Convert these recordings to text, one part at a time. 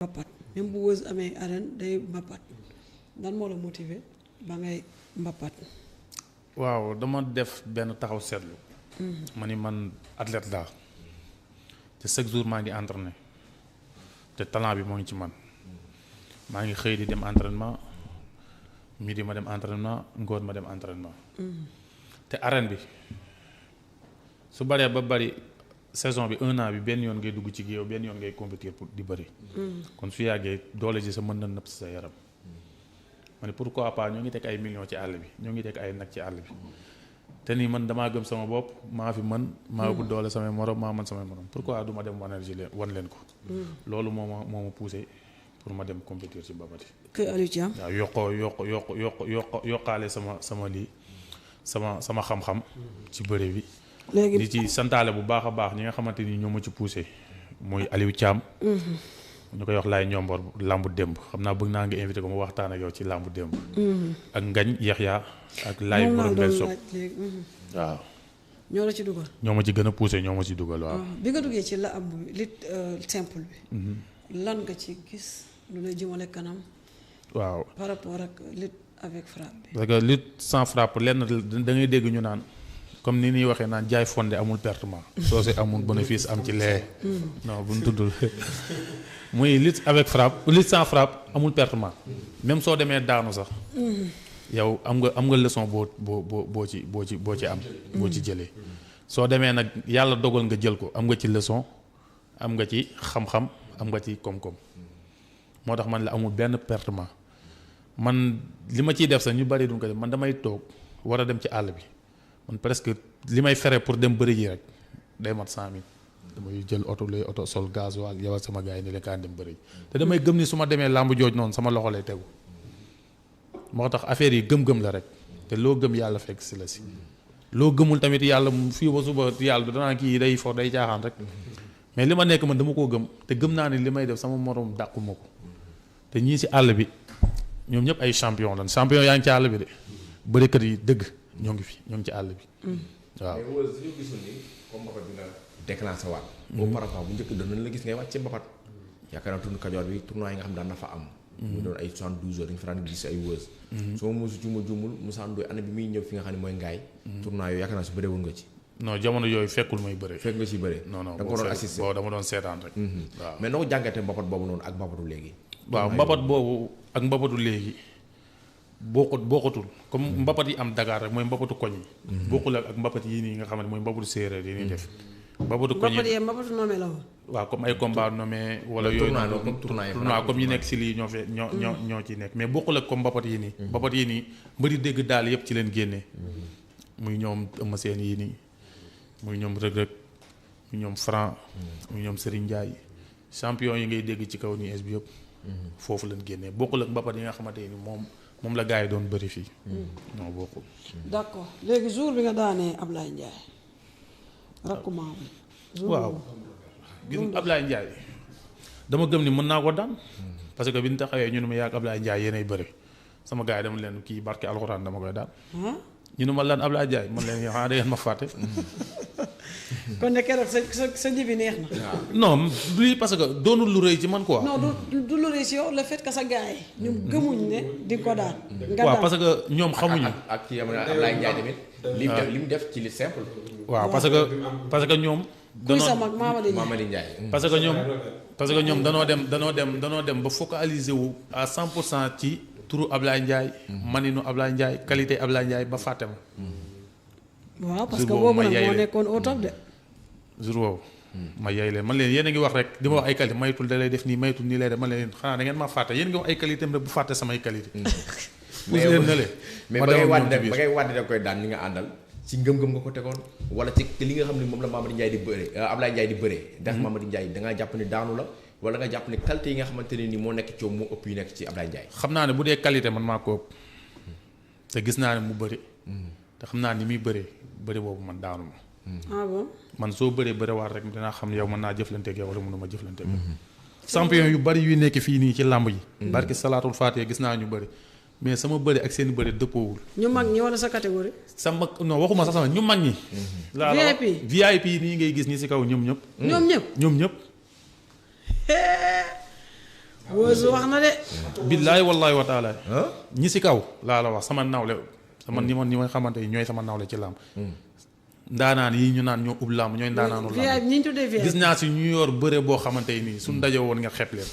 mbappat même bu Weuz amee arène day mbappat dan moo la motiver ba ngay mbappat. waaw dama def benn taxaw seetlu. ma ni man athlète laa te chaque jour maa ngi entraîné te talent bi moo ngi ci man maa ngi xëy di dem entraînement midi ma dem entraînement ngoon ma dem entraînement. te arène bi su baree ba bari saison bi 1 an bi benn yoon ngay dugg ci géew benn yoon ngay compétir pour di bëri. kon su yàggee doole ji sa mën na nëpp si sa yaram. ma ne pourquoi pas ñoo ngi teg ay millions ci àll bi ñoo ngi teg ay nag ci àll bi te nii man damaa gëm sama bopp maa fi mën maa ëpp doole samay morom maa mën samay morom pourquoi du ma dem wan leen ko. loolu moo ma poussé pour ma dem compétir ci mbapat yi. kër Aliou Thiam. waaw yokkaale sama lii sama xam-xam ci bëre bi. léegi di ci santaale bu baax a baax ñi nga xamante ni ñoo ma ci poussé muy Aliou Thiam. ñu koy wax laay ñomboor làmbu démb xam naa bëgg naa nga invité ko mu waxtaan ak yow ci làmbu démb. ak Ngañ Yaxya ak laay borom benn soog waaw. ñoo la ci dugal. ñoo ma ci gën a poussé ñoo ma ci dugal waaw. bi nga duggee ci la am lutte simple bi. lan nga ci gis lu lay jëmale kanam. waaw par rapport ak lutte avec frappe bi. parce que lutte sans frappe lenn da ngay dégg ñu naan comme ni ñuy waxee naan jaay fondé amul pertement. soo si amul bénéfice am ci lee. non bu ñu tudd muy lutte avec frappe lutte sans frappe amul pertement même soo demee daanu sax. yow am nga leçon boo ci am. boo ci jëlee. soo demee nag yàlla dogal nga jël ko am nga ci leçon am nga ci xam-xam am nga ci koom-koom moo tax man la amul benn pertement man li ma ciy def sax ñu bari duñ ko def man damay toog war a dem ci àll bi man presque li may fere pour dem bëri ji rek day mat 100 000 damay jël oto sol gasoil yawal sama gars yi ne leen kaan dem bëri ji te damay gëm ni su ma demee làmb jooj noonu sama loxo lay tegu moo tax affaire yi gëm-gëm la rek te loo gëm yàlla fekk si la si loo gëmul tamit yàlla fii ba suba yàlla danaa kii day fo day caaxaan rek mais li ma nekk man dama koo gëm te gëm naa ne li may def sama morom dàquma ko te ñii si àll bi ñoom ñëpp ay champion lan champion yaa ngi ci àll bi de bërikat yi dëgg ñoo ngi fi ñoo ngi ci àll bi waaw. mais wala su ñu gisul ni comme mbapat bi nga déclenché waat. auparavant bu njëkk doon nañ la gis ngay wàcc ci mbapat yaakaar naa tournoi Kajoor bi tournoi yi nga xam daan na fa am. mu doon ay 72 heures dañu fa daan gis ay wëz. soo mosu jumul Moussa Ndoye année bi muy ñëw fi nga xam ne mooy ngaay. tournoi yooyu yaakaar naa su bëree woon nga ci. non jamono yooyu fekkul may bëre. fekk nga ci bëre. non non da nga ko doon assisté boo dama doon seetaan rek. waaw mais noo ko jàngatee mbapat boobu noonu ak mbapatu léegi. waaw mbapat boobu ak mbapatu léegi bokkatul comme mbapat yi am Dakar rek mooy mbapatu koñ yi. bokkul ak mbapat yii nii nga xam ne mooy mbapatu séeréer yi ñuy def. mbapatu koñ yi mbapatu nommé la woon. waaw comme ay combat nommé wala yooyu tournoi comme yi nekk si lii ñoo ci nekk mais bokkul ak comme mbapat yii nii. mbapat yii nii mbëri dégg daal yëpp ci leen génnee. muy ñoom Eumeu Sène yii nii muy ñoom Reug Reug muy ñoom Franc muy ñoom Serigne Ndiaye champion yi ngay dégg ci kaw nii es bi yëpp foofu lañ génnee bokkul ak mbapat yi nga xamante ni moom la gars yi doon bëri fii non bokkul. d'accord léegi jour bi nga daanee Ablaye Ndiaye rakku maam. waaw gis nga Ablaye Ndiaye dama gëm ni mën naa ko daan parce que bi ñu taxawee ñu ne ma yàgg Ablaye Ndiaye yéenay bëri sama gars yi dama leen kii barke alxuraan dama koy daan. ñu ne ma lan Ablaye Ndiaye man leen xanaa da ngeen ma fàtte. kon ne keroog sa ji bi neex na. non lii parce que doonul lu rëy ci man quoi. non du lu rëy ci yow le fait que sa gars yi ñu gëmuñ ne di ko daan. nga waaw parce que ñoom xamuñu. ak ci Ablaye Ndiaye tamit. li mu def ci li simple. waaw parce que ñoom. kuy sa mag Mamadi Ndiaye. parce que ñoom danoo dem ba focaliser wu à 100% ci. turu Ablaye Ndiaye. maninu Ablaye Ndiaye qualité Ablaye Ndiaye ba fàtte ma. waaw parce que boobu nag moo nekkoon au top de. jour boobu. ma yey leen man leen yéen a ngi wax rek di ma wax ay qualité maytul da lay def nii maytul nii lay def man leen xanaa da ngeen ma fàtte yéen ngi wax ay qualité am rek bu fàtte samay qualité. mais ba ngay wàddi da koy daan ñi nga àndal ci ngëm-ngëm nga ko tegoon wala ci li nga xam ne moom la Mamadi Ndiaye di bëree Ablaye Ndiaye di bëree. def Mamadi Ndiaye da ngaa jàpp ni daanu la. wala nga jàpp ne qualité yi nga xamante ne ni moo nekk ci moo ëpp yu nekk ci Ablaye Ndiaye. xam naa ne bu dee qualité man maa ko ëpp te gis naa ne mu bëri te xam naa ni muy bëri boobu man daanu ma. ah bon man soo bëree waat rek dinaa xam yow mën naa jëflanteeg yow wala mënuma jëflanteeg yow. champion yu bëri yu nekk fii nii ci làmb yi. barki salaatul faatee gis naa ñu bëri mais sama bëri ak seen bëri dëppoowul. ñu mag ñi wala sa catégorie. sama non waxuma sax sama ñu mag ñi. VIP nii ngay gis ñi si kaw ñoom ñëpp. ñoom ñëpp. Wëz wax na de. billaay wallaay wa taala ñi si kaw laa la wax sama nawle sama ñi ma xamante ni ñooy sama nawle ci làmb ndaanaan yi ñu naan ñoo ub làmb ñooy ndaanaanu làmb ñi ñu tuddee VIP. gis naa si ñu yor bëre boo xamante nii suñ daje woon nga xeeb leen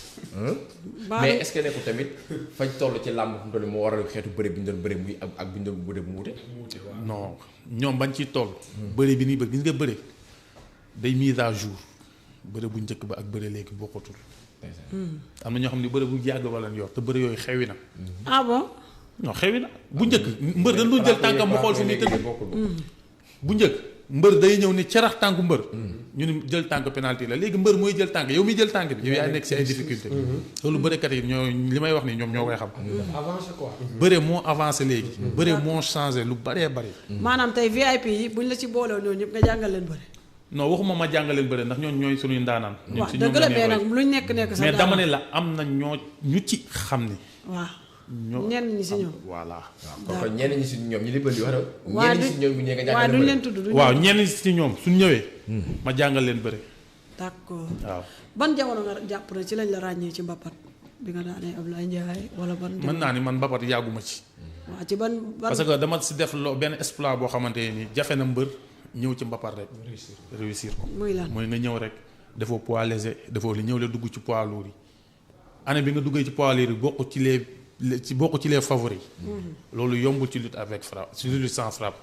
mais est-ce que nekkul tamit fañ toll ci làmb fu mu toll moo waral xeetu bëre bi ñu doon bëre muy ak bi ñu doon bëre bu mu wute. non ñoom bañ ciy toll bëre bi nii bëgg gis nga bëre day mise à jour bëre bu njëkk ba ak bëre léegi bokkatul am na ñoo xam ne bëre bu yàgg ba leen yor te bëre yooyu xewi na ah bon. non xewi na bu njëkk mbër dañ doon jël tànkam mu xool fu muy tëdd bu njëkk mbër day ñëw ni cerax tànku mbër ñu ni jël tànk penalty la léegi mbër mooy jël tànk yow mi jël tànk bi yow yaay nekk si ay difficulté loolu bërekat yi ñoo li may wax ni ñoom ñoo koy xam avancé quoi. bëre moo avancé léegi bëre moo changé lu bëree bëri maanaam tey VIP yi buñ la ci boolewoo ñooñu ñëpp nga jàngal leen bëri. non waxuma ma jàngaleen bëre ndax ñooñu ñooy suñuy ndaanaan ñun waaw si ñoom dëgg la la mais ñuy nag roy. luñ nekk sa mais dama ne la am na ñoo ñu ci xam ni waaw ñoo ñenn ñi si ñoom. voilà waaw kon ñenn ñi si ñoom ñi li bëri wax waaw ñenn ñi si ñoom bu ñëwee nga waaw jàngal duñ leen leen tudd. waaw ñenn si ñoom suñ ñëwee ma jàngal leen bëre d'accord waaw ban jamono nga jàpp na ci lañ la ràññee ci mbapat bi nga daanee Ablaye Ndiaye wala ban. mën naa ni man mbapat yàgguma ci waaw ci ban. parce que dama si def loo benn exploit boo xamante ni jafe na mbër ñëw ci mbapat rek réussir ko muy lan. mooy nga ñëw rek defoo poids léger defoo li ñëw la dugg ci poids lourd yi année bi nga duggee ci poids lourd yi bokk ci les favoris loolu yombul ci lutte avec frappe ci lutte sans frappe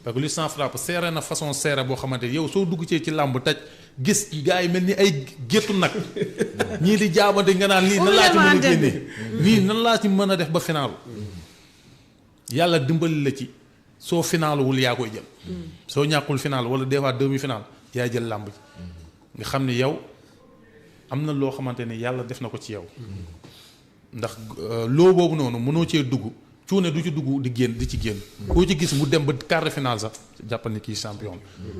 parce que lutte sans frappe seere na façon seere boo xamante yow soo dugg ci làmb taj gis gars yi mel ni ay géttu nag ñii di jaabante nga naan lii nan laa ci mën a génnee nii nan laa ci mën a def ba finaalu yàlla dimbali la ci soo finaaluwul yaa koy jël soo ñàkkul final wala des fois demi final yaa jël làmb ji nga xam ne yow am na loo xamante ne yàlla def na ko ci yow ndax loo boobu noonu mënoo cee dugg cuune du ci dugg di ci génn koo ci gis mu dem ba quart de finale sax jàppal ni kii champion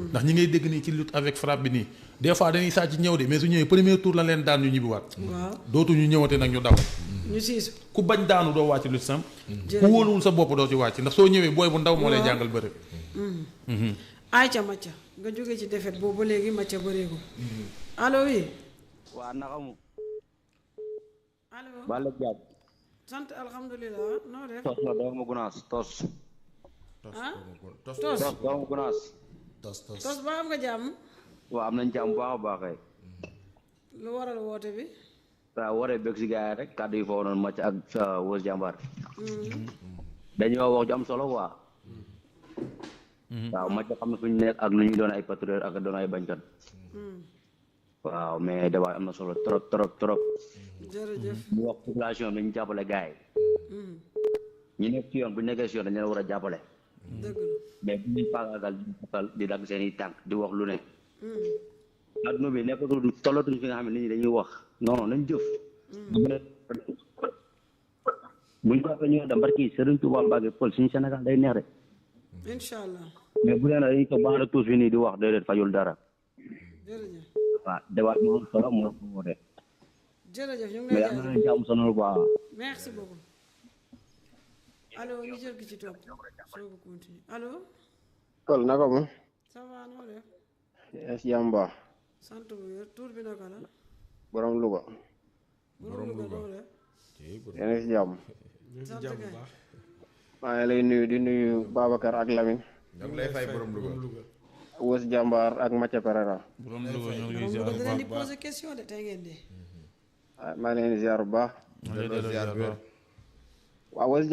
ndax ñi ngay dégg nii ci lutte avec frappe bi nii des fois dañuy sàcc ñëw de mais su ñëwee premier tour la leen daan ñu ñibbiwaat waaw dootu ñu ñëwate nag ñu daw ñu siisu. ku bañ daanu doo wàcc lutte simple ku wóoluwul sa bopp doo ci wàcc ndax soo ñëwee booy bu ndaw moo lay jàngal bëre ayca Mathia nga jógee ci défaite boobu ba léegi Mathia bëreegul. allo oui. waa naka mu allo. Balla Diab sant alhamdulilah noo def. tos la doomu gunaas tos ah tos tos doomu gunaas tos ba am nga jàmm. waaw am nañ jàmm bu baax a baax kay lu waral woote bi. waaw waree bëgg si gars yi rek kàddu yi foofu noonu macc ak Wës Jàmbaar dañoo wax ju am solo quoi waaw macc xam na fu ñu nekk ak nu ñu doon ay patriote ak doon ay bañkat waaw mais débat am na solo trop trop trop jërëjëf. ñu wax population bi ñu jàppale gars yi ñu nekk ci yoon bu ñu nekkee si yoon dañu leen war a jàppale dëgg la. mais bu ñuy faagaagal di dagg seen i tànk di wax lu ne adduna bi nekkatul tollatuñ fi nga xam ne nit ñi dañuy wax non non nañ jëf buñ jàppee ñu dem barki Serigne Touba Mbacke Pël suñu Sénégal day neex de incha allah. mais bu dee nag dañuy toog baax na tuus fi nii di wax déedéet fajul dara jërëjëf. waaw débat bi moom solo moo ko woote jërëjëf ñu ngi mais lay am na jaajëfal. leen jàmm sonal quoi merci beaucoup. allo ñu jël ki ci topp soo ko continuer allo. Pël naka mu ça va noo def. yaa si jàmm baax sant bu wér tur bi naka la. borom Louga borom Louga noo def. yéen a si jàmm sant kay. maa ngi lay nuyu di nuyu Babacar ak Lamine ñoo ngi lay fay borom Louga. Wës Jàmbaar ak Mathia Pereira borom Louga ñoo ngi borom ziar Louga bu da leen di baax poser question de tey ngeen de. maa ngi leen di ziar bu baax ñoo ngi delloo ziar bu baax waaw Wës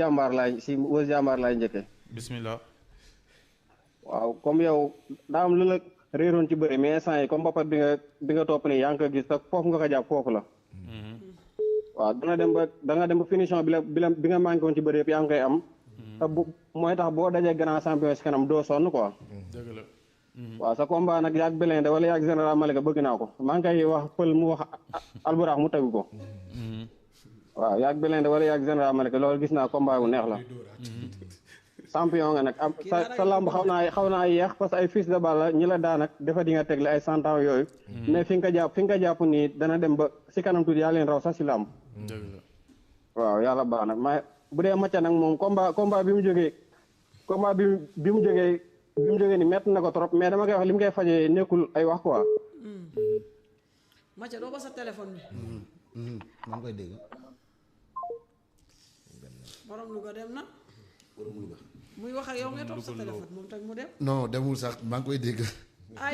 Jàmbaar laay njëkke bismillah waaw comme yow daa am lu la réeroon ci bëri mais instant yi comme mbapat bi nga topp nii yaa ngi ko gis te foofu nga ko jàpp foofu la waaw da nga dem ba finition bi nga manqué woon ci bëri yëpp yaa ngi koy am te mooy tax boo dajee grand champion si kanam doo sonn quoi dëgg la waaw sa combat nag yaag Belende wala yaag général Malika bëgg naa ko maa ngi koy wax Pël mu wax Alburax mu tegu ko waaw yaag Belende wala yaag général Malika loolu gis naa combat bu neex la champion nga nag am sa lamb xaw naa yeex parce que ay fils de balle ñi la daan ak dafa di nga tegle ay 100 ans yooyu mais fi nga ko jàpp nii dana dem ba si kanam tuuti yaa leen raw sax si lamb dëgg la waaw yàlla baax nag ma bu dee Mathia nag moom combat bi mu jógee ni métti na ko trop mais dama koy wax li mu koy fajee nekkul ay wax quoi Mathia doo ba sa téléphone bi. maa ngi koy dégg. borom Louga dem na. borom Louga. muy wax ak yow nga toog sa téléphone moom tamit mu dem. non demul sax maa ngi koy dégg. ay